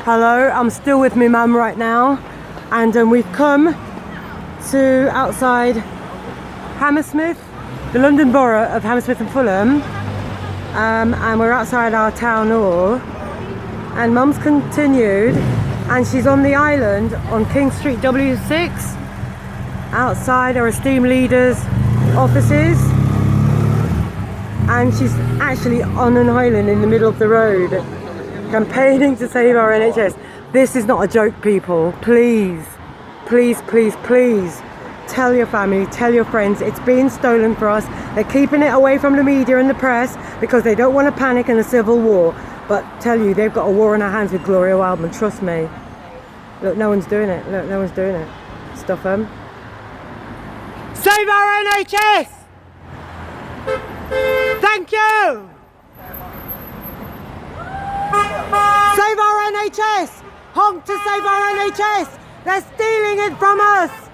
Hello, I'm still with my mum right now, and we've come to outside Hammersmith, the London Borough of Hammersmith and Fulham, and we're outside our town hall, and mum's continued, and she's on the island on King Street W6, outside our esteemed leaders' offices, and she's actually on an island in the middle of the road, campaigning to save our NHS. This is not a joke, people. Please, please, please, please tell your family, tell your friends. It's being stolen for us. They're keeping it away from the media and the press because they don't want to panic in a civil war. But tell you, they've got a war on their hands with Gloria Wildman, trust me. Look, no one's doing it. Look, no one's doing it. Stuff them. Save our NHS! Thank you! Save our NHS! Honk to save our NHS! They're stealing it from us!